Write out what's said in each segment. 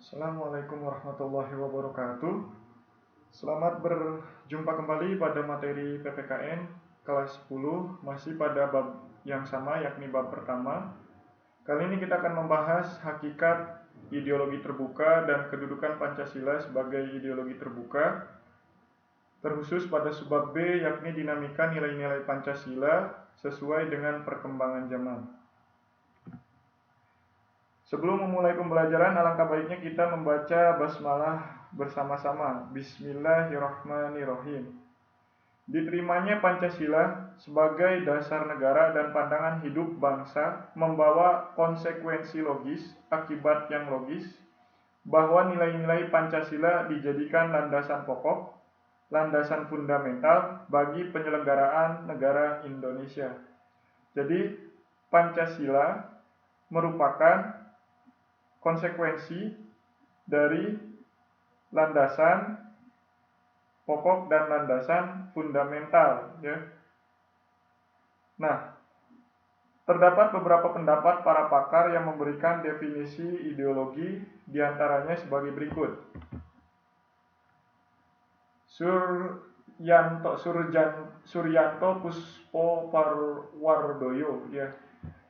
Assalamualaikum warahmatullahi wabarakatuh. Selamat berjumpa kembali pada materi PPKN kelas 10, masih pada bab yang sama, yakni bab pertama. Kali ini kita akan membahas hakikat ideologi terbuka dan kedudukan Pancasila sebagai ideologi terbuka, terkhusus pada subbab B, yakni dinamika nilai-nilai Pancasila sesuai dengan perkembangan zaman. Sebelum memulai pembelajaran, alangkah baiknya kita membaca basmalah bersama-sama. Bismillahirrahmanirrahim. Diterimanya Pancasila sebagai dasar negara dan pandangan hidup bangsa membawa konsekuensi logis, akibat yang logis, bahwa nilai-nilai Pancasila dijadikan landasan pokok, landasan fundamental bagi penyelenggaraan negara Indonesia. Jadi, Pancasila merupakan konsekuensi dari landasan pokok dan landasan fundamental, ya. Nah, terdapat beberapa pendapat para pakar yang memberikan definisi ideologi, diantaranya sebagai berikut. Suryanto Puspoparwardoyo, ya,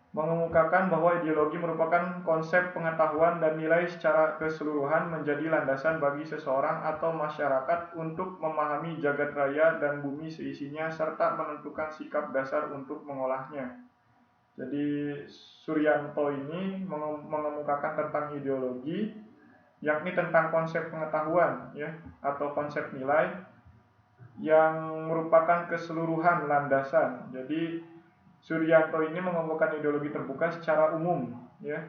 mengemukakan bahwa ideologi merupakan konsep pengetahuan dan nilai secara keseluruhan menjadi landasan bagi seseorang atau masyarakat untuk memahami jagat raya dan bumi seisinya serta menentukan sikap dasar untuk mengolahnya. Jadi Suryanto ini mengemukakan tentang ideologi, yakni tentang konsep pengetahuan, ya, atau konsep nilai yang merupakan keseluruhan landasan. Jadi Suryanto ini mengemukakan ideologi terbuka secara umum, ya,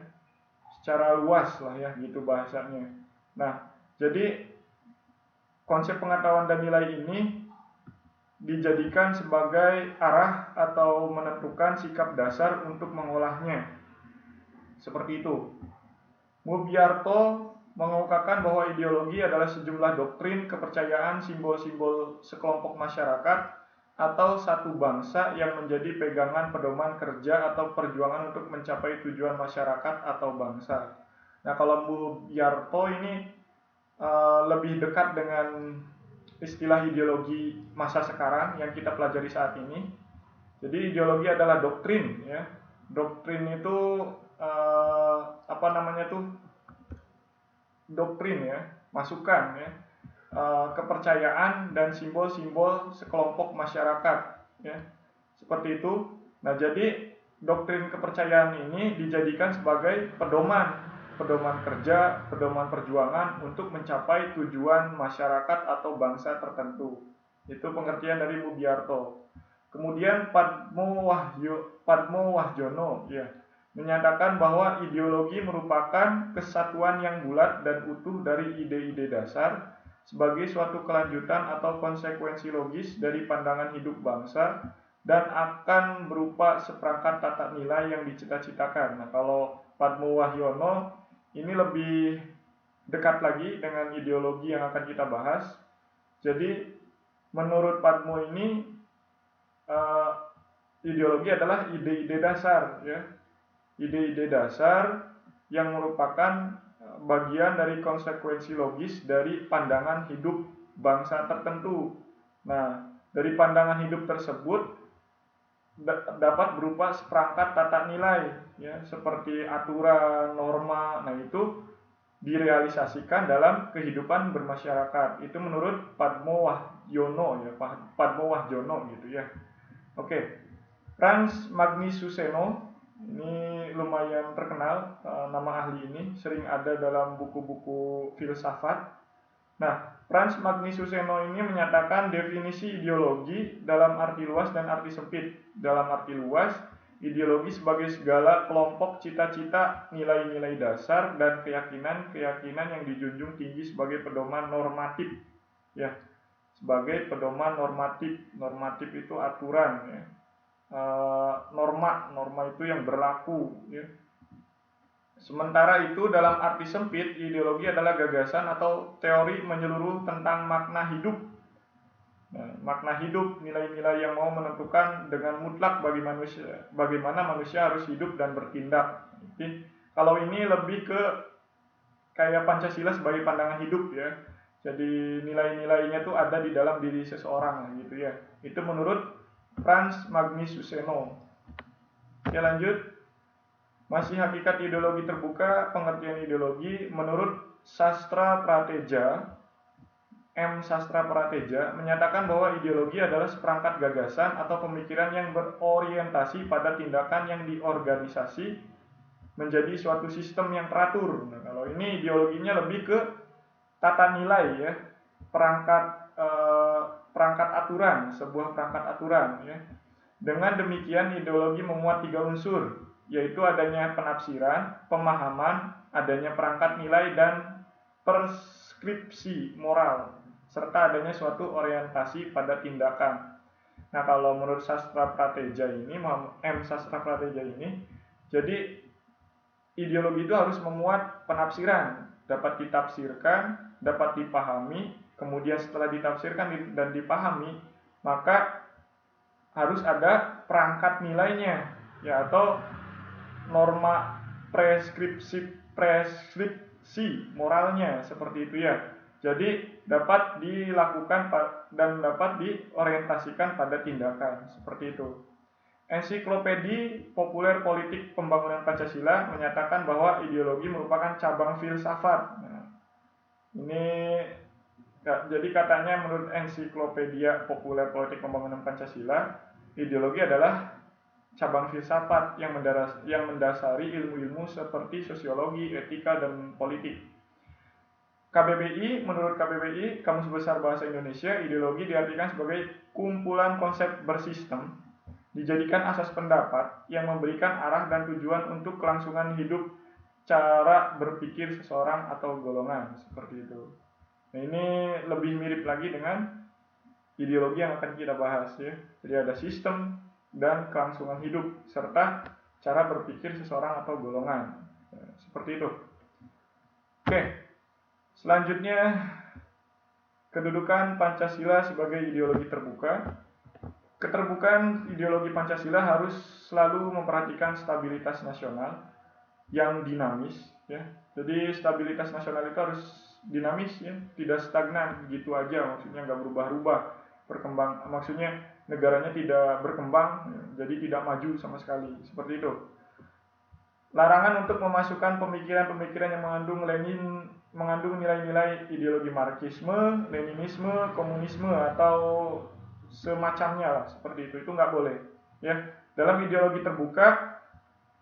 secara luas lah, ya, gitu bahasanya. Nah, jadi konsep pengetahuan dan nilai ini dijadikan sebagai arah atau menentukan sikap dasar untuk mengolahnya. Seperti itu. Mubyarto mengemukakan bahwa ideologi adalah sejumlah doktrin, kepercayaan, simbol-simbol sekelompok masyarakat atau satu bangsa yang menjadi pegangan pedoman kerja atau perjuangan untuk mencapai tujuan masyarakat atau bangsa. Nah, kalau Mubyarto ini lebih dekat dengan istilah ideologi masa sekarang yang kita pelajari saat ini. Jadi ideologi adalah doktrin, ya. Doktrin itu doktrin, ya, masukan, ya, kepercayaan dan simbol-simbol sekelompok masyarakat, ya, seperti itu. Nah, jadi doktrin kepercayaan ini dijadikan sebagai pedoman kerja, pedoman perjuangan untuk mencapai tujuan masyarakat atau bangsa tertentu. Itu pengertian dari Mubyarto. Kemudian Padmo Wahjono, ya, menyatakan bahwa ideologi merupakan kesatuan yang bulat dan utuh dari ide-ide dasar sebagai suatu kelanjutan atau konsekuensi logis dari pandangan hidup bangsa dan akan berupa seperangkat tata nilai yang dicita-citakan. Nah, kalau Padmo Wahyono ini lebih dekat lagi dengan ideologi yang akan kita bahas. Jadi, menurut Padmo ini ideologi adalah ide-ide dasar, ya. Ide-ide dasar yang merupakan bagian dari konsekuensi logis dari pandangan hidup bangsa tertentu. Nah, dari pandangan hidup tersebut dapat berupa seperangkat tata nilai, ya, seperti aturan, norma. Nah, itu direalisasikan dalam kehidupan bermasyarakat. Itu menurut Padmo Wahyono, ya, Padmo Wahjono gitu, ya. Oke. Frans Magnisuseno ini lumayan terkenal, nama ahli ini sering ada dalam buku-buku filsafat. Nah, Frans Magnisuseno ini menyatakan definisi ideologi dalam arti luas dan arti sempit. Dalam arti luas, ideologi sebagai segala kelompok cita-cita, nilai-nilai dasar, dan keyakinan-keyakinan yang dijunjung tinggi sebagai pedoman normatif, ya, sebagai pedoman normatif. Normatif itu aturan, ya. Norma itu yang berlaku, ya. Sementara itu dalam arti sempit, ideologi adalah gagasan atau teori menyeluruh tentang makna hidup. Nah, makna hidup, nilai-nilai yang mau menentukan dengan mutlak bagaimana manusia harus hidup dan bertindak. Jadi, kalau ini lebih ke kayak Pancasila sebagai pandangan hidup ya. Jadi nilai-nilainya tuh ada di dalam diri seseorang gitu ya. Itu menurut Frans Magnisuseno. Oke, lanjut. Masih hakikat ideologi terbuka, pengertian ideologi menurut Sastra Prateja, M. Sastra Prateja menyatakan bahwa ideologi adalah seperangkat gagasan atau pemikiran yang berorientasi pada tindakan yang diorganisasi menjadi suatu sistem yang teratur. Nah, kalau ini ideologinya lebih ke tata nilai ya, perangkat aturan, sebuah perangkat aturan ya. Dengan demikian ideologi memuat 3 unsur, yaitu adanya penafsiran, pemahaman, adanya perangkat nilai dan preskripsi moral, serta adanya suatu orientasi pada tindakan. Nah, kalau menurut Sastra Prateja ini, M. Sastra Prateja ini, jadi ideologi itu harus memuat penafsiran, dapat ditafsirkan, dapat dipahami, kemudian setelah ditafsirkan dan dipahami, maka harus ada perangkat nilainya ya, atau norma preskripsi moralnya seperti itu ya. Jadi dapat dilakukan dan dapat diorientasikan pada tindakan seperti itu. Ensiklopedi Populer Politik Pembangunan Pancasila menyatakan bahwa ideologi merupakan cabang filsafat. Nah, ini jadi katanya menurut Ensiklopedia Populer Politik Pembangunan Pancasila, ideologi adalah cabang filsafat yang mendasari ilmu-ilmu seperti sosiologi, etika, dan politik. KBBI, menurut KBBI, Kamus Besar Bahasa Indonesia, ideologi diartikan sebagai kumpulan konsep bersistem, dijadikan asas pendapat yang memberikan arah dan tujuan untuk kelangsungan hidup, cara berpikir seseorang atau golongan, seperti itu. Nah, ini lebih mirip lagi dengan ideologi yang akan kita bahas ya. Jadi ada sistem dan kelangsungan hidup serta cara berpikir seseorang atau golongan. Nah, seperti itu. Oke. Selanjutnya, kedudukan Pancasila sebagai ideologi terbuka. Keterbukaan ideologi Pancasila harus selalu memperhatikan stabilitas nasional yang dinamis ya. Jadi stabilitas nasional itu harus dinamis ya, tidak stagnan gitu aja, maksudnya nggak berubah-ubah, maksudnya negaranya tidak berkembang, jadi tidak maju sama sekali, seperti itu. Larangan untuk memasukkan pemikiran-pemikiran yang mengandung nilai-nilai ideologi Marxisme, Leninisme, komunisme atau semacamnya lah, seperti itu nggak boleh ya. Dalam ideologi terbuka,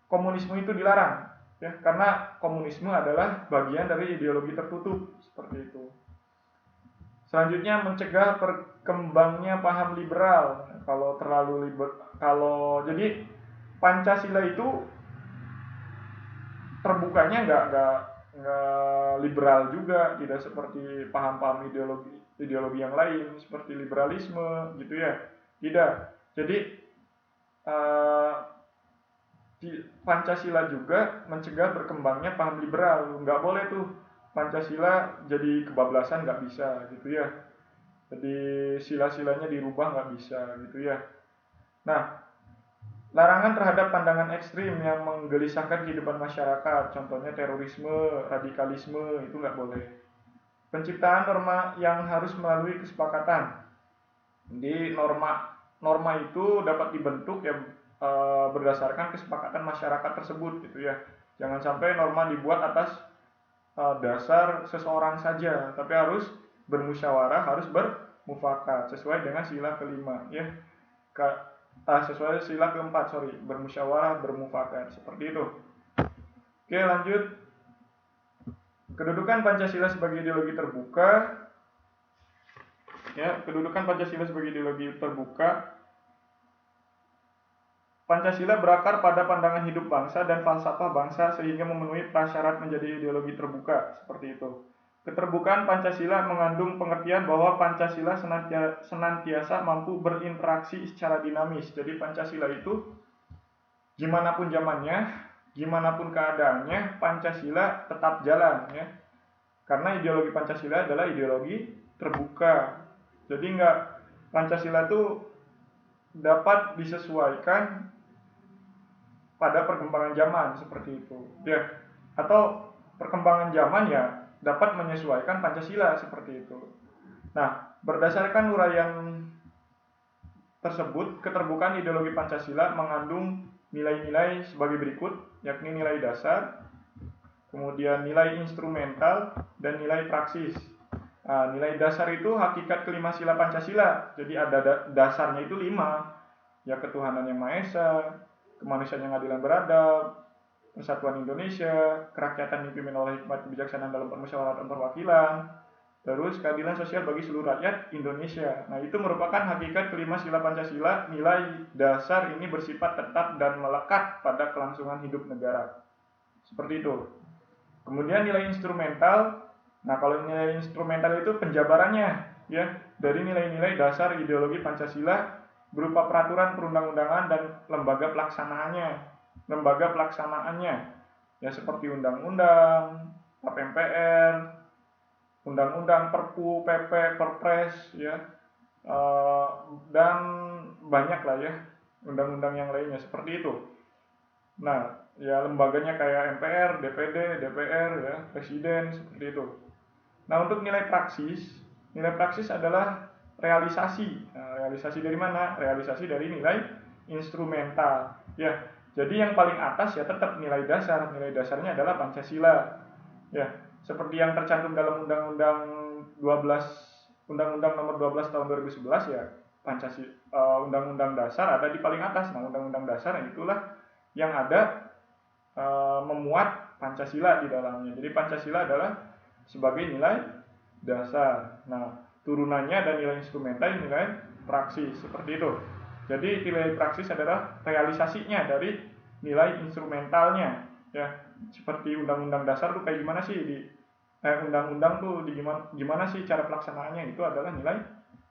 komunisme itu dilarang ya, karena komunisme adalah bagian dari ideologi tertutup, seperti itu. Selanjutnya, mencegah berkembangnya paham liberal. Jadi Pancasila itu terbukanya nggak liberal juga, tidak seperti paham-paham ideologi yang lain seperti liberalisme gitu ya, tidak. Jadi Pancasila juga mencegah berkembangnya paham liberal, nggak boleh tuh Pancasila jadi kebablasan, nggak bisa gitu ya. Jadi sila-silanya dirubah nggak bisa gitu ya. Nah, larangan terhadap pandangan ekstrim yang menggelisahkan kehidupan masyarakat, contohnya terorisme, radikalisme, itu nggak boleh. Penciptaan norma yang harus melalui kesepakatan. Jadi norma itu dapat dibentuk ya berdasarkan kesepakatan masyarakat tersebut gitu ya. Jangan sampai norma dibuat atas dasar seseorang saja, tapi harus bermusyawarah, harus bermufakat sesuai dengan sila kelima ya. Sesuai sila keempat, bermusyawarah, bermufakat, seperti itu. Oke, lanjut. Kedudukan Pancasila sebagai ideologi terbuka. Ya, kedudukan Pancasila sebagai ideologi terbuka. Pancasila berakar pada pandangan hidup bangsa dan falsafah bangsa sehingga memenuhi prasyarat menjadi ideologi terbuka, seperti itu. Keterbukaan Pancasila mengandung pengertian bahwa Pancasila senantiasa mampu berinteraksi secara dinamis. Jadi Pancasila itu gimana pun zamannya, gimana pun keadaannya, Pancasila tetap jalan ya. Karena ideologi Pancasila adalah ideologi terbuka. Jadi Pancasila itu dapat disesuaikan pada perkembangan zaman, seperti itu. Ya. Atau perkembangan zaman ya dapat menyesuaikan Pancasila seperti itu. Nah, berdasarkan uraian tersebut, keterbukaan ideologi Pancasila mengandung nilai-nilai sebagai berikut, yakni nilai dasar, kemudian nilai instrumental, dan nilai praksis. Nah, nilai dasar itu hakikat kelima sila Pancasila. Jadi ada dasarnya itu 5, ya ketuhanan yang Maha Esa, kemanusiaan yang adil dan beradab, persatuan Indonesia, kerakyatan dipimpin oleh hikmat kebijaksanaan dalam permusyawaratan perwakilan, terus keadilan sosial bagi seluruh rakyat Indonesia. Nah, itu merupakan hakikat kelima sila Pancasila. Nilai dasar ini bersifat tetap dan melekat pada kelangsungan hidup negara. Seperti itu. Kemudian nilai instrumental. Nah, kalau nilai instrumental itu penjabarannya ya dari nilai-nilai dasar ideologi Pancasila berupa peraturan perundang-undangan dan lembaga pelaksanaannya ya seperti undang-undang, tap MPR, undang-undang, Perpu, PP, Perpres ya dan banyak lah ya undang-undang yang lainnya seperti itu. Nah, ya lembaganya kayak MPR, DPD, DPR ya, Presiden seperti itu. Nah, untuk nilai praksis adalah realisasi. Nah, realisasi dari mana? Realisasi dari nilai instrumental. Ya, jadi yang paling atas ya tetap nilai dasar. Nilai dasarnya adalah Pancasila. Ya, seperti yang tercantum dalam Undang-Undang Nomor 12 tahun 2011 ya, Undang-Undang Dasar ada di paling atas. Nah, Undang-Undang Dasar itulah yang ada memuat Pancasila di dalamnya. Jadi Pancasila adalah sebagai nilai dasar. Nah, turunannya ada nilai instrumental, nilai praksis seperti itu. Jadi nilai praksis adalah realisasinya dari nilai instrumentalnya. Ya, seperti undang-undang dasar tuh kayak gimana sih di undang-undang tuh di gimana sih cara pelaksanaannya, itu adalah nilai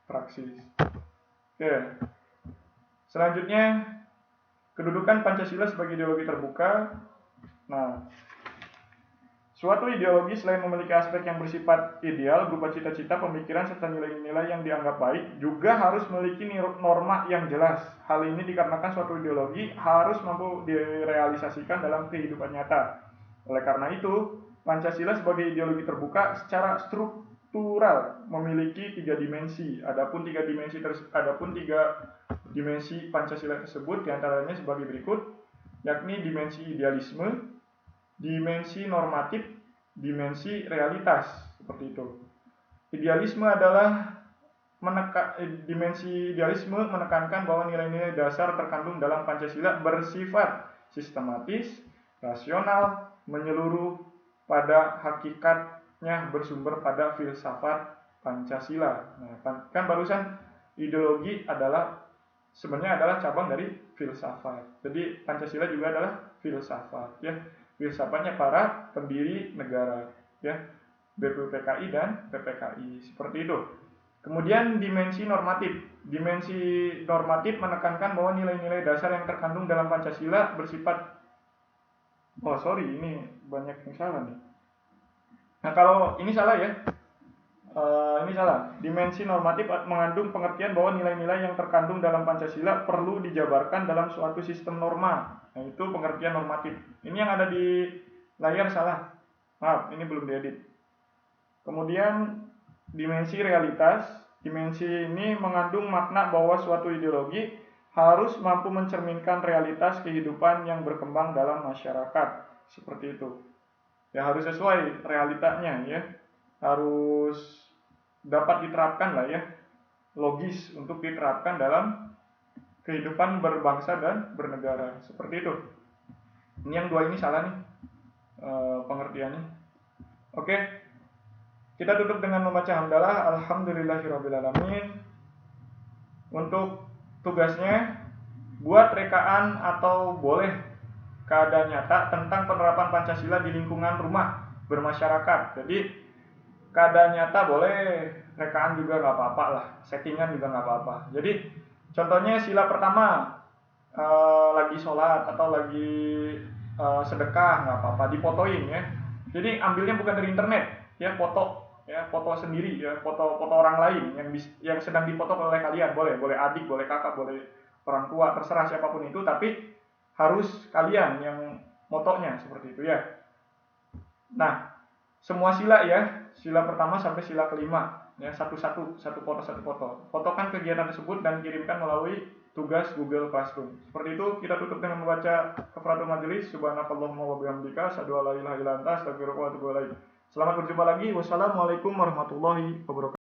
praksis. Oke. Selanjutnya kedudukan Pancasila sebagai ideologi terbuka. Nah, suatu ideologi selain memiliki aspek yang bersifat ideal berupa cita-cita, pemikiran, serta nilai-nilai yang dianggap baik, juga harus memiliki norma yang jelas. Hal ini dikarenakan suatu ideologi harus mampu direalisasikan dalam kehidupan nyata. Oleh karena itu, Pancasila sebagai ideologi terbuka secara struktural memiliki 3 dimensi. Adapun tiga dimensi Pancasila tersebut diantaranya sebagai berikut, yakni dimensi idealisme, dimensi normatif, dimensi realitas, seperti itu. Dimensi idealisme menekankan bahwa nilai-nilai dasar terkandung dalam Pancasila bersifat sistematis, rasional, menyeluruh, pada hakikatnya bersumber pada filsafat Pancasila. Nah, kan barusan ideologi sebenarnya adalah cabang dari filsafat. Jadi Pancasila juga adalah filsafat ya. Filsafatnya para pendiri negara ya, BPUPKI dan PPKI, seperti itu. Kemudian dimensi normatif. Dimensi normatif menekankan bahwa nilai-nilai dasar yang terkandung dalam Pancasila bersifat ini banyak yang salah nih. Nah, kalau ini salah ya. Ini salah. Dimensi normatif mengandung pengertian bahwa nilai-nilai yang terkandung dalam Pancasila perlu dijabarkan dalam suatu sistem norma. Nah, itu pengertian normatif. Ini yang ada di layar salah. Maaf, ini belum diedit. Kemudian dimensi realitas. Dimensi ini mengandung makna bahwa suatu ideologi harus mampu mencerminkan realitas kehidupan yang berkembang dalam masyarakat. Seperti itu. Ya, harus sesuai realitanya ya. Harus dapat diterapkan lah ya, logis untuk diterapkan dalam kehidupan berbangsa dan bernegara, seperti itu. Ini yang dua ini salah nih pengertiannya. Oke, kita tutup dengan membaca hamdalah. Alhamdulillahirobbilalamin. Untuk tugasnya, buat rekaan atau boleh keadaan nyata tentang penerapan Pancasila di lingkungan rumah bermasyarakat. Jadi keadaan nyata boleh, rekaan juga nggak apa-apa lah, settingan juga nggak apa-apa. Jadi contohnya sila pertama lagi sholat atau lagi sedekah nggak apa-apa, difotoin ya. Jadi ambilnya bukan dari internet ya, foto sendiri ya, foto orang lain yang sedang difoto oleh kalian, boleh adik, boleh kakak, boleh orang tua, terserah siapapun itu, tapi harus kalian yang motonya, seperti itu ya. Nah, semua sila ya, sila pertama sampai sila kelima, ya satu-satu, satu foto satu foto. Fotokan kegiatan tersebut dan kirimkan melalui tugas Google Classroom. Seperti itu, kita tutup dengan membaca kafaratul majelis. Subhanakallahumma wa bihamdika, asyhadu an la ilaha illa anta, astaghfiruka wa atubu ilaik. Selamat berjumpa lagi. Wassalamualaikum warahmatullahi wabarakatuh.